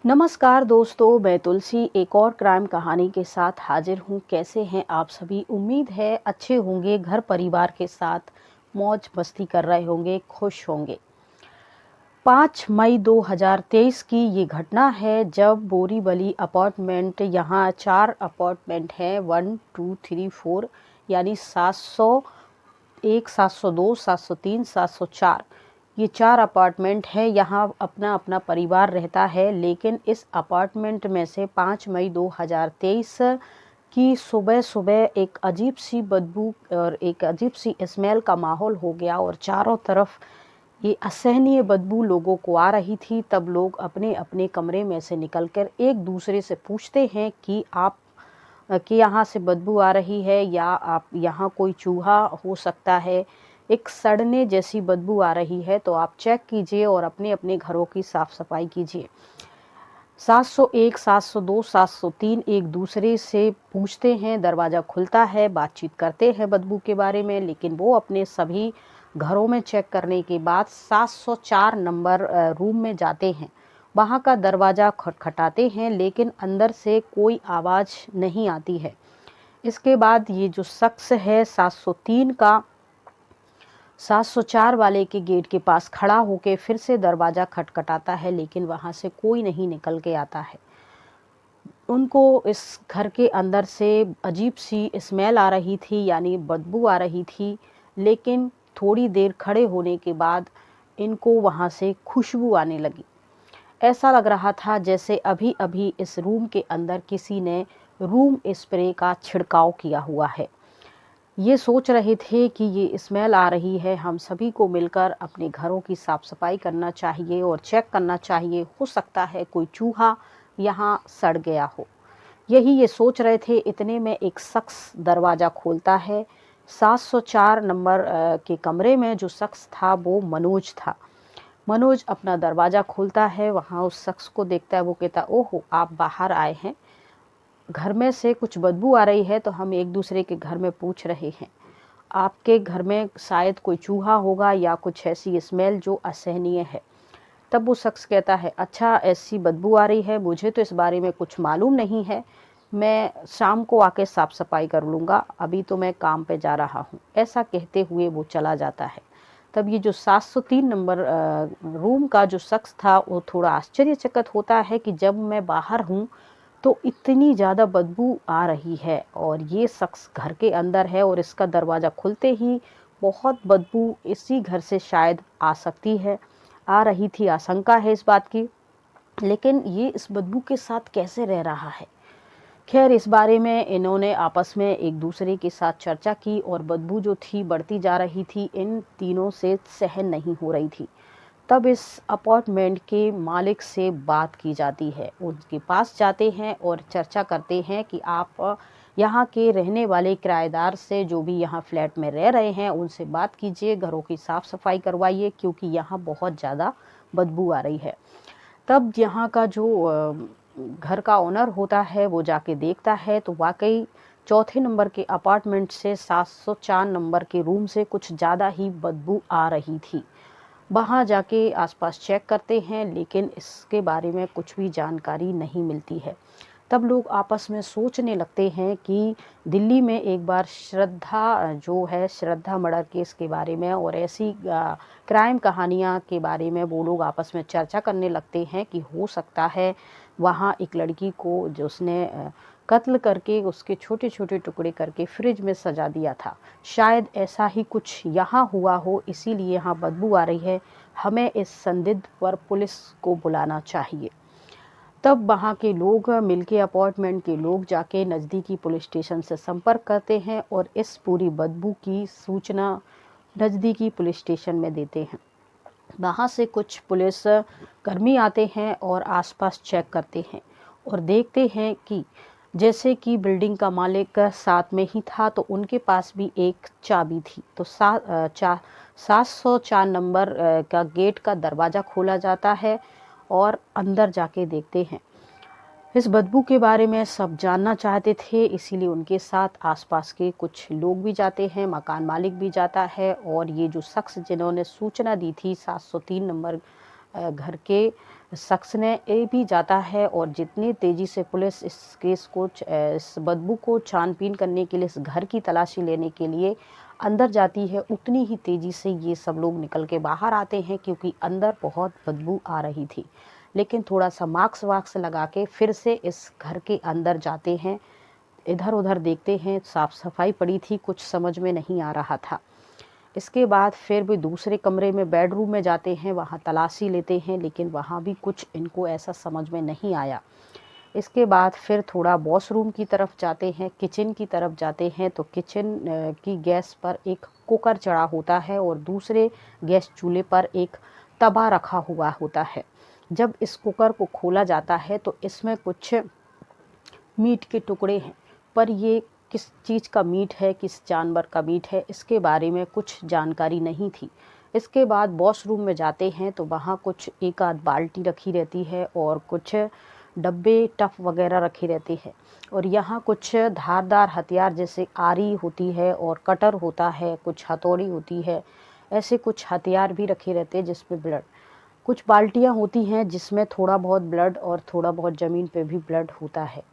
नमस्कार दोस्तों, मैं तुलसी एक और क्राइम कहानी के साथ हाजिर हूँ। कैसे हैं आप सभी? उम्मीद है अच्छे होंगे, घर परिवार के साथ मौज मस्ती कर रहे होंगे, खुश होंगे। 5 मई 2023 की ये घटना है जब बोरीवली अपार्टमेंट, यहाँ 4 अपार्टमेंट हैं, 1 2 3 4 यानी 701, 702, 703, 704। ये 4 अपार्टमेंट है। यहाँ अपना अपना परिवार रहता है, लेकिन इस अपार्टमेंट में से 5 मई 2023 की सुबह सुबह एक अजीब सी बदबू और एक अजीब सी स्मेल का माहौल हो गया और चारों तरफ ये असहनीय बदबू लोगों को आ रही थी। तब लोग अपने अपने कमरे में से निकलकर एक दूसरे से पूछते हैं कि यहाँ से बदबू आ रही है या आप यहाँ कोई चूहा हो सकता है, एक सड़ने जैसी बदबू आ रही है, तो आप चेक कीजिए और अपने अपने घरों की साफ सफाई कीजिए। 701, 702, 703 एक दूसरे से पूछते हैं, दरवाज़ा खुलता है, बातचीत करते हैं बदबू के बारे में, लेकिन वो अपने सभी घरों में चेक करने के बाद 704 नंबर रूम में जाते हैं। वहाँ का दरवाज़ा खटखटाते हैं, लेकिन अंदर से कोई आवाज़ नहीं आती है। इसके बाद ये जो शख्स है 703 का 704 वाले के गेट के पास खड़ा होकर फिर से दरवाज़ा खटखटाता है, लेकिन वहाँ से कोई नहीं निकल के आता है। उनको इस घर के अंदर से अजीब सी स्मेल आ रही थी, यानी बदबू आ रही थी, लेकिन थोड़ी देर खड़े होने के बाद इनको वहाँ से खुशबू आने लगी। ऐसा लग रहा था जैसे अभी अभी इस रूम के अंदर किसी ने रूम स्प्रे का छिड़काव किया हुआ है। ये सोच रहे थे कि ये स्मेल आ रही है, हम सभी को मिलकर अपने घरों की साफ सफाई करना चाहिए और चेक करना चाहिए, हो सकता है कोई चूहा यहाँ सड़ गया हो। यही ये सोच रहे थे, इतने में एक शख्स दरवाज़ा खोलता है। 704 नंबर के कमरे में जो शख्स था वो मनोज था। मनोज अपना दरवाज़ा खोलता है, वहाँ उस शख्स को देखता है। वो कहता, ओहो, आप बाहर आए हैं, घर में से कुछ बदबू आ रही है, तो हम एक दूसरे के घर में पूछ रहे हैं, आपके घर में शायद कोई चूहा होगा या कुछ ऐसी स्मेल जो असहनीय है। तब वो शख्स कहता है, अच्छा ऐसी बदबू आ रही है, मुझे तो इस बारे में कुछ मालूम नहीं है, मैं शाम को आके साफ सफाई कर लूँगा, अभी तो मैं काम पे जा रहा हूँ। ऐसा कहते हुए वो चला जाता है। तब ये जो 703 नंबर रूम का जो शख्स था वो थोड़ा आश्चर्यचकित होता है कि जब मैं बाहर हूँ तो इतनी ज़्यादा बदबू आ रही है और ये शख्स घर के अंदर है और इसका दरवाज़ा खुलते ही बहुत बदबू इसी घर से शायद आ सकती है, आ रही थी, आशंका है इस बात की। लेकिन ये इस बदबू के साथ कैसे रह रहा है? खैर, इस बारे में इन्होंने आपस में एक दूसरे के साथ चर्चा की और बदबू जो थी बढ़ती जा रही थी, इन तीनों से सहन नहीं हो रही थी। तब इस अपार्टमेंट के मालिक से बात की जाती है, उनके पास जाते हैं और चर्चा करते हैं कि आप यहाँ के रहने वाले किराएदार से, जो भी यहाँ फ्लैट में रह रहे हैं, उनसे बात कीजिए, घरों की साफ सफाई करवाइए, क्योंकि यहाँ बहुत ज़्यादा बदबू आ रही है। तब यहाँ का जो घर का ओनर होता है वो जाके देखता है, तो वाकई चौथे नंबर के अपार्टमेंट से 704 नंबर के रूम से कुछ ज़्यादा ही बदबू आ रही थी। वहाँ जाके आसपास चेक करते हैं, लेकिन इसके बारे में कुछ भी जानकारी नहीं मिलती है। तब लोग आपस में सोचने लगते हैं कि दिल्ली में एक बार श्रद्धा जो है, श्रद्धा मर्डर केस के बारे में और ऐसी क्राइम कहानियाँ के बारे में वो लोग आपस में चर्चा करने लगते हैं कि हो सकता है वहाँ एक लड़की को जो उसने कत्ल करके उसके छोटे छोटे टुकड़े करके फ्रिज में सजा दिया था, शायद ऐसा ही कुछ यहाँ हुआ हो, इसीलिए यहाँ बदबू आ रही है, हमें इस संदिग्ध पर पुलिस को बुलाना चाहिए। तब वहाँ के लोग मिलके, अपार्टमेंट के लोग जाके नज़दीकी पुलिस स्टेशन से संपर्क करते हैं और इस पूरी बदबू की सूचना नज़दीकी पुलिस स्टेशन में देते हैं। वहाँ से कुछ पुलिस कर्मी आते हैं और आसपास चेक करते हैं और देखते हैं कि जैसे कि बिल्डिंग का मालिक साथ में ही था, तो उनके पास भी एक चाबी थी। तो 704 नंबर का गेट का दरवाज़ा खोला जाता है और अंदर जाके देखते हैं। इस बदबू के बारे में सब जानना चाहते थे, इसीलिए उनके साथ आसपास के कुछ लोग भी जाते हैं, मकान मालिक भी जाता है और ये जो शख्स जिन्होंने सूचना दी थी 703 नंबर घर के शख्स ने ये भी जाता है और जितनी तेज़ी से पुलिस इस केस को इस बदबू को छानबीन करने के लिए इस घर की तलाशी लेने के लिए अंदर जाती है, उतनी ही तेज़ी से ये सब लोग निकल के बाहर आते हैं, क्योंकि अंदर बहुत बदबू आ रही थी। लेकिन थोड़ा सा मास्क वाक्स लगा के फिर से इस घर के अंदर जाते हैं, इधर उधर देखते हैं, साफ सफाई पड़ी थी, कुछ समझ में नहीं आ रहा था। इसके बाद फिर भी दूसरे कमरे में बेडरूम में जाते हैं, वहाँ तलाशी लेते हैं, लेकिन वहाँ भी कुछ इनको ऐसा समझ में नहीं आया। इसके बाद फिर थोड़ा वॉशरूम की तरफ जाते हैं, किचन की तरफ जाते हैं, तो किचन की गैस पर एक कुकर चढ़ा होता है और दूसरे गैस चूल्हे पर एक तवा रखा हुआ होता है। जब इस कुकर को खोला जाता है तो इसमें कुछ मीट के टुकड़े हैं, पर ये किस चीज़ का मीट है, किस जानवर का मीट है, इसके बारे में कुछ जानकारी नहीं थी। इसके बाद वॉशरूम में जाते हैं तो वहाँ कुछ एक आध बाल्टी रखी रहती है और कुछ डब्बे टफ वगैरह रखे रहते हैं, और यहाँ कुछ धारदार हथियार जैसे आरी होती है और कटर होता है, कुछ हथौड़ी होती है, ऐसे कुछ हथियार भी रखे रहते हैं जिसमें ब्लड, कुछ बाल्टियाँ होती हैं जिसमें थोड़ा बहुत ब्लड और थोड़ा बहुत ज़मीन पे भी ब्लड होता है।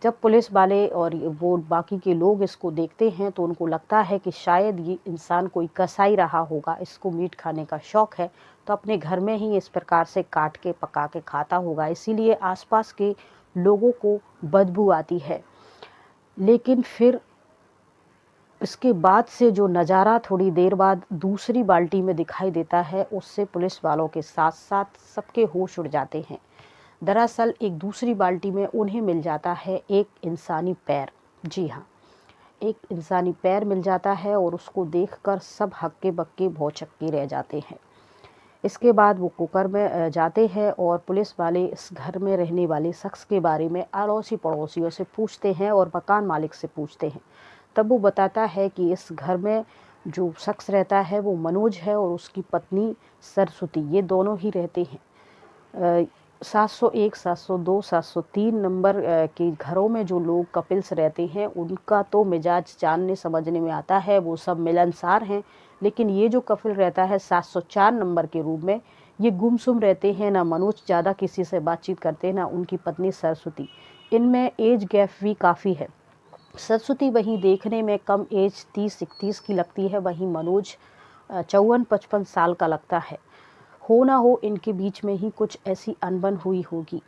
जब पुलिस वाले और वो बाकी के लोग इसको देखते हैं तो उनको लगता है कि शायद ये इंसान कोई कसाई रहा होगा, इसको मीट खाने का शौक़ है, तो अपने घर में ही इस प्रकार से काट के पका के खाता होगा, इसीलिए आसपास के लोगों को बदबू आती है। लेकिन फिर इसके बाद से जो नज़ारा थोड़ी देर बाद दूसरी बाल्टी में दिखाई देता है, उससे पुलिस वालों के साथ साथ सबके होश उड़ जाते हैं। दरअसल एक दूसरी बाल्टी में उन्हें मिल जाता है एक इंसानी पैर। जी हाँ, एक इंसानी पैर मिल जाता है और उसको देखकर सब हक्के बक्के भौचक्के रह जाते हैं। इसके बाद वो कुकर में जाते हैं और पुलिस वाले इस घर में रहने वाले शख्स के बारे में अड़ोसी पड़ोसियों से पूछते हैं और मकान मालिक से पूछते हैं। तब वो बताता है कि इस घर में जो शख्स रहता है वो मनोज है और उसकी पत्नी सरस्वती, ये दोनों ही रहते हैं। 701, 702, 703 नंबर के घरों में जो लोग कपिल्स रहते हैं उनका तो मिजाज जानने समझने में आता है, वो सब मिलनसार हैं। लेकिन ये जो कपिल रहता है 704 नंबर के रूम में, ये गुमसुम रहते हैं, ना मनोज ज़्यादा किसी से बातचीत करते, ना उनकी पत्नी सरस्वती। इनमें एज गैप भी काफ़ी है। सरस्वती वहीं देखने में कम एज 30-31 की लगती है, वहीं मनोज 54-55 साल का लगता है। हो ना हो इनके बीच में ही कुछ ऐसी अनबन हुई होगी।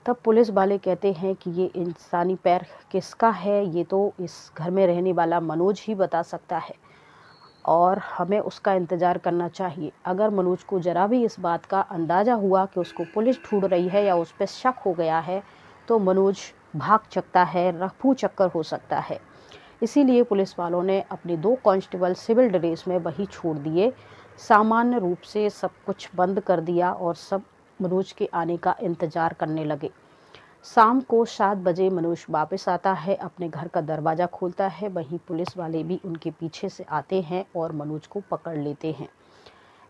तब पुलिस वाले कहते हैं कि ये इंसानी पैर किसका है, ये तो इस घर में रहने वाला मनोज ही बता सकता है और हमें उसका इंतज़ार करना चाहिए। अगर मनोज को ज़रा भी इस बात का अंदाज़ा हुआ कि उसको पुलिस ढूंढ रही है या उस पर शक हो गया है, तो मनोज भाग सकता है, रफू चक्कर हो सकता है। इसीलिए पुलिस वालों ने अपने 2 कांस्टेबल सिविल ड्रेस में वहीं छोड़ दिए। सामान्य रूप से सब कुछ बंद कर दिया और सब मनोज के आने का इंतज़ार करने लगे। शाम को 7 बजे मनोज वापस आता है, अपने घर का दरवाज़ा खोलता है, वहीं पुलिस वाले भी उनके पीछे से आते हैं और मनोज को पकड़ लेते हैं।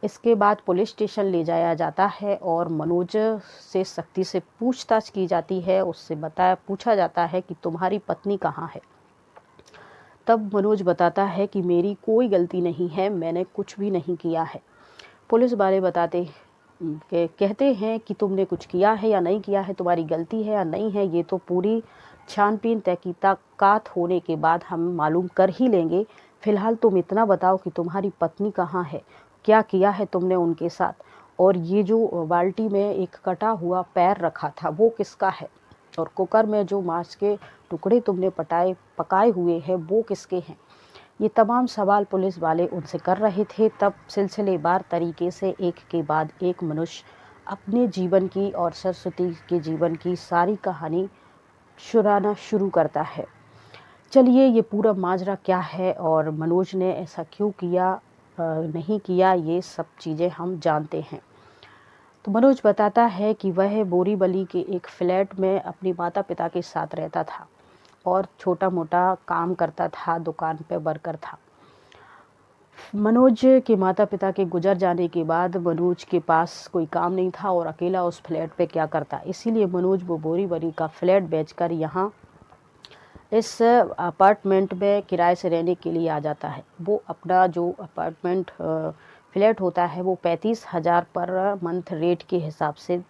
इसके बाद पुलिस स्टेशन ले जाया जाता है और मनोज से सख्ती से पूछताछ की जाती है। उससे पूछा जाता है कि तुम्हारी पत्नी कहाँ है? तब मनोज बताता है कि मेरी कोई गलती नहीं है, मैंने कुछ भी नहीं किया है। पुलिस वाले कहते हैं कि तुमने कुछ किया है या नहीं किया है, तुम्हारी गलती है या नहीं है, ये तो पूरी छानबीन तहकीकात होने के बाद हम मालूम कर ही लेंगे। फ़िलहाल तुम इतना बताओ कि तुम्हारी पत्नी कहाँ है, क्या किया है तुमने उनके साथ, और ये जो बाल्टी में एक कटा हुआ पैर रखा था वो किसका है, और कुकर में जो मांस के टुकड़े तुमने पकाए हुए हैं वो किसके हैं। ये तमाम सवाल पुलिस वाले उनसे कर रहे थे। तब सिलसिलेवार तरीके से एक के बाद एक मनुष्य अपने जीवन की और सरस्वती के जीवन की सारी कहानी सुनाना शुरू करता है। चलिए ये पूरा माजरा क्या है और मनोज ने ऐसा क्यों किया नहीं किया, ये सब चीज़ें हम जानते हैं। तो मनोज बताता है कि वह बोरीवली के एक फ्लैट में अपने माता पिता के साथ रहता था और छोटा मोटा काम करता था, दुकान पे वर्कर था। मनोज के माता पिता के गुजर जाने के बाद मनोज के पास कोई काम नहीं था और अकेला उस फ्लैट पे क्या करता, इसीलिए मनोज वो बोरीवली का फ्लैट बेचकर यहाँ इस अपार्टमेंट में किराए से रहने के लिए आ जाता है। वो अपना जो अपार्टमेंट फ्लैट होता है वो 35,000 पर मंथ रेट के हिसाब से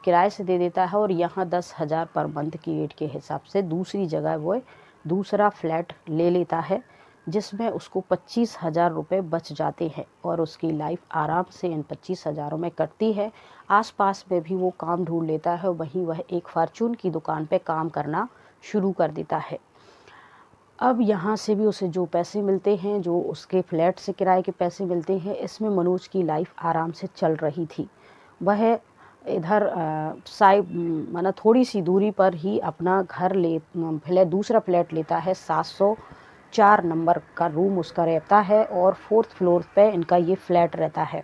किराए से दे देता है, और यहाँ 10,000 पर मंथ की रेट के हिसाब से दूसरी जगह वो दूसरा फ्लैट ले लेता है, जिसमें उसको 25,000 रुपये बच जाते हैं और उसकी लाइफ आराम से इन 25,000 में कटती है। आसपास में भी वो काम ढूंढ लेता है, वहीं वह एक फार्चून की दुकान पे काम करना शुरू कर देता है। अब यहाँ से भी उसे जो पैसे मिलते हैं, जो उसके फ्लैट से किराए के पैसे मिलते हैं, इसमें मनोज की लाइफ आराम से चल रही थी। वह इधर माना थोड़ी सी दूरी पर ही अपना घर दूसरा फ्लैट लेता है। 704 नंबर का रूम उसका रहता है और 4th फ्लोर पे इनका ये फ्लैट रहता है।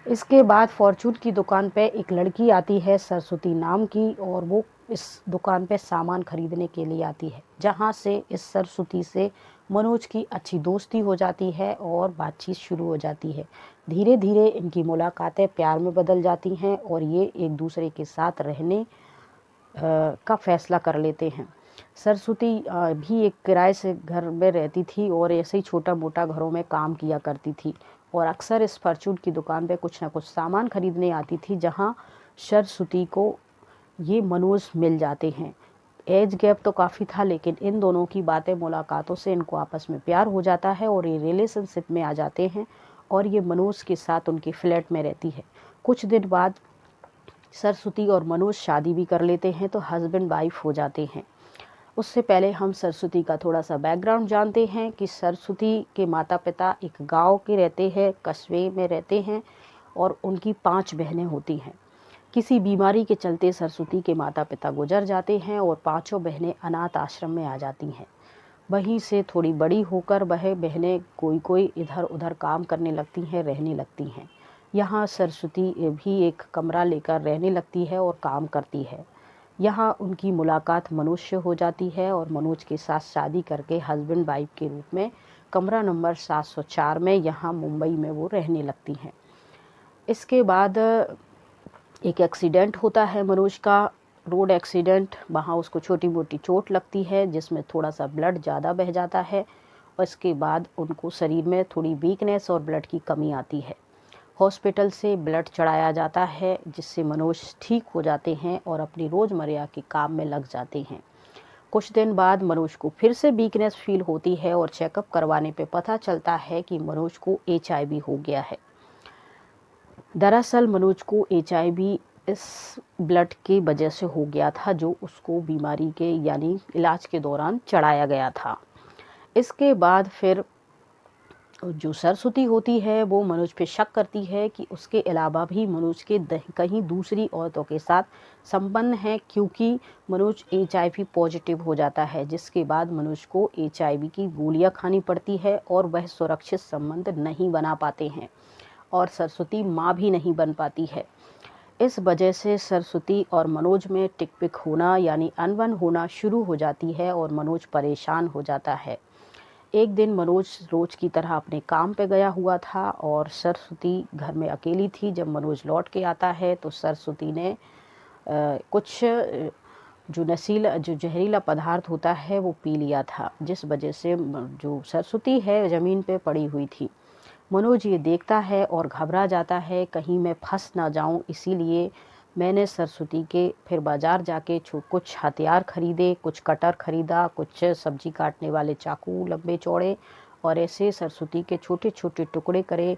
इसके बाद फॉर्चून की दुकान पे एक लड़की आती है सरस्वती नाम की, और वो इस दुकान पे सामान खरीदने के लिए आती है, जहाँ से इस सरस्वती से मनोज की अच्छी दोस्ती हो जाती है और बातचीत शुरू हो जाती है। धीरे धीरे इनकी मुलाकातें प्यार में बदल जाती हैं और ये एक दूसरे के साथ रहने का फैसला कर लेते हैं। सरस्वती भी एक किराए से घर में रहती थी और ऐसे ही छोटा मोटा घरों में काम किया करती थी, और अक्सर इस फॉर्चून की दुकान पे कुछ ना कुछ सामान खरीदने आती थी, जहाँ सरस्वती को ये मनोज मिल जाते हैं। एज गैप तो काफ़ी था, लेकिन इन दोनों की बातें मुलाकातों से इनको आपस में प्यार हो जाता है और ये रिलेशनशिप में आ जाते हैं, और ये मनोज के साथ उनके फ्लैट में रहती है। कुछ दिन बाद सरस्वती और मनोज शादी भी कर लेते हैं, तो हस्बैंड वाइफ हो जाते हैं। उससे पहले हम सरस्वती का थोड़ा सा बैकग्राउंड जानते हैं कि सरस्वती के माता पिता एक गांव के रहते हैं, कस्बे में रहते हैं, और उनकी 5 बहनें होती हैं। किसी बीमारी के चलते सरस्वती के माता पिता गुजर जाते हैं और 5 बहनें अनाथ आश्रम में आ जाती हैं। वहीं से थोड़ी बड़ी होकर वह बहनें कोई कोई इधर उधर काम करने लगती हैं, रहने लगती हैं। यहाँ सरस्वती भी एक कमरा लेकर रहने लगती है और काम करती है। यहाँ उनकी मुलाकात मनोज से हो जाती है और मनोज के साथ शादी करके हस्बैंड वाइफ के रूप में कमरा नंबर 704 में यहाँ मुंबई में वो रहने लगती हैं। इसके बाद एक एक्सीडेंट होता है मनोज का, रोड एक्सीडेंट। वहाँ उसको छोटी मोटी चोट लगती है, जिसमें थोड़ा सा ब्लड ज़्यादा बह जाता है, और इसके बाद उनको शरीर में थोड़ी वीकनेस और ब्लड की कमी आती है। हॉस्पिटल से ब्लड चढ़ाया जाता है, जिससे मनोज ठीक हो जाते हैं और अपनी रोज़मर्रा के काम में लग जाते हैं। कुछ दिन बाद मनोज को फिर से वीकनेस फील होती है और चेकअप करवाने पे पता चलता है कि मनोज को HIV हो गया है। दरअसल मनोज को HIV इस ब्लड की वजह से हो गया था, जो उसको बीमारी के यानी इलाज के दौरान चढ़ाया गया था। इसके बाद फिर जो सरस्वती होती है वो मनोज पे शक करती है कि उसके अलावा भी मनोज के कहीं दूसरी औरतों के साथ संबंध हैं, क्योंकि मनोज HIV पॉजिटिव हो जाता है, जिसके बाद मनोज को HIV की गोलियां खानी पड़ती है और वह सुरक्षित संबंध नहीं बना पाते हैं, और सरस्वती माँ भी नहीं बन पाती है। इस वजह से सरस्वती और मनोज में टिक-पिक होना यानी अनबन होना शुरू हो जाती है और मनोज परेशान हो जाता है। एक दिन मनोज रोज की तरह अपने काम पे गया हुआ था और सरस्वती घर में अकेली थी। जब मनोज लौट के आता है तो सरस्वती ने कुछ जो जहरीला पदार्थ होता है वो पी लिया था, जिस वजह से जो सरस्वती है ज़मीन पे पड़ी हुई थी। मनोज ये देखता है और घबरा जाता है, कहीं मैं फंस ना जाऊं, इसीलिए मैंने सरस्वती के फिर बाज़ार जाके कुछ हथियार खरीदे, कुछ कटर खरीदा, कुछ सब्जी काटने वाले चाकू लंबे चौड़े, और ऐसे सरस्वती के छोटे छोटे टुकड़े करे,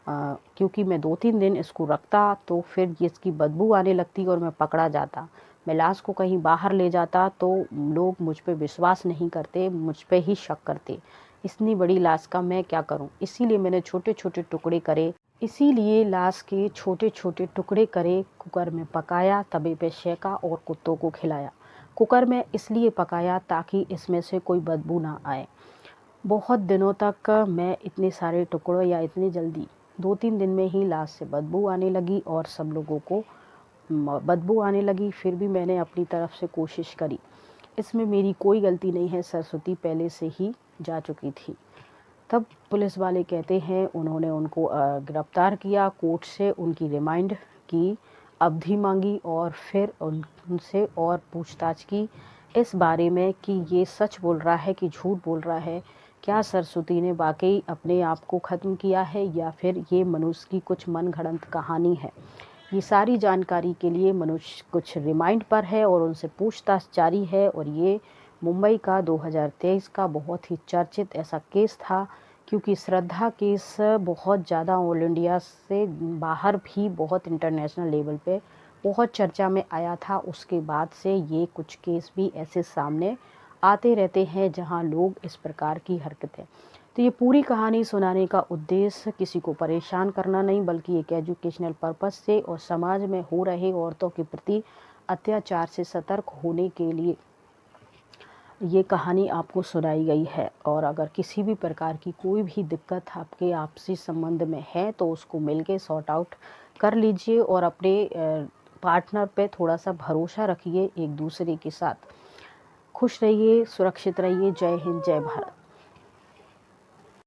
क्योंकि मैं 2-3 दिन इसको रखता तो फिर ये इसकी बदबू आने लगती और मैं पकड़ा जाता। मैं लाश को कहीं बाहर ले जाता तो लोग मुझ पे विश्वास नहीं करते, मुझ पे ही शक करते। इतनी बड़ी लाश का मैं क्या करूं? इसीलिए मैंने छोटे छोटे टुकड़े करे। इसीलिए लाश के छोटे छोटे टुकड़े करे, कुकर में पकाया, तवे पे सेका और कुत्तों को खिलाया। कुकर में इसलिए पकाया ताकि इसमें से कोई बदबू ना आए। बहुत दिनों तक मैं इतने सारे टुकड़ों या इतनी जल्दी 2-3 दिन में ही लाश से बदबू आने लगी और सब लोगों को बदबू आने लगी। फिर भी मैंने अपनी तरफ से कोशिश करी। इसमें मेरी कोई गलती नहीं है, सरस्वती पहले से ही जा चुकी थी। तब पुलिस वाले कहते हैं उन्होंने उनको गिरफ्तार किया, कोर्ट से उनकी रिमांड की अवधि मांगी और फिर उनसे और पूछताछ की इस बारे में कि ये सच बोल रहा है कि झूठ बोल रहा है, क्या सरस्वती ने वाकई अपने आप को ख़त्म किया है या फिर ये मनुष्य की कुछ मनगढ़ंत कहानी है। ये सारी जानकारी के लिए मनुष्य कुछ रिमाइंड पर है और उनसे पूछताछ जारी है। और ये मुंबई का 2023 का बहुत ही चर्चित ऐसा केस था, क्योंकि श्रद्धा केस बहुत ज़्यादा ऑल इंडिया से बाहर भी बहुत इंटरनेशनल लेवल पे बहुत चर्चा में आया था। उसके बाद से ये कुछ केस भी ऐसे सामने आते रहते हैं जहां लोग इस प्रकार की हरकतें। तो ये पूरी कहानी सुनाने का उद्देश्य किसी को परेशान करना नहीं, बल्कि एक एजुकेशनल पर्पस से और समाज में हो रहे औरतों के प्रति अत्याचार से सतर्क होने के लिए ये कहानी आपको सुनाई गई है। और अगर किसी भी प्रकार की कोई भी दिक्कत आपके आपसी संबंध में है तो उसको मिलके सॉर्ट आउट कर लीजिए और अपने पार्टनर पे थोड़ा सा भरोसा रखिए एक दूसरे के साथ। खुश रहिए, सुरक्षित रहिए। जय हिंद, जय भारत।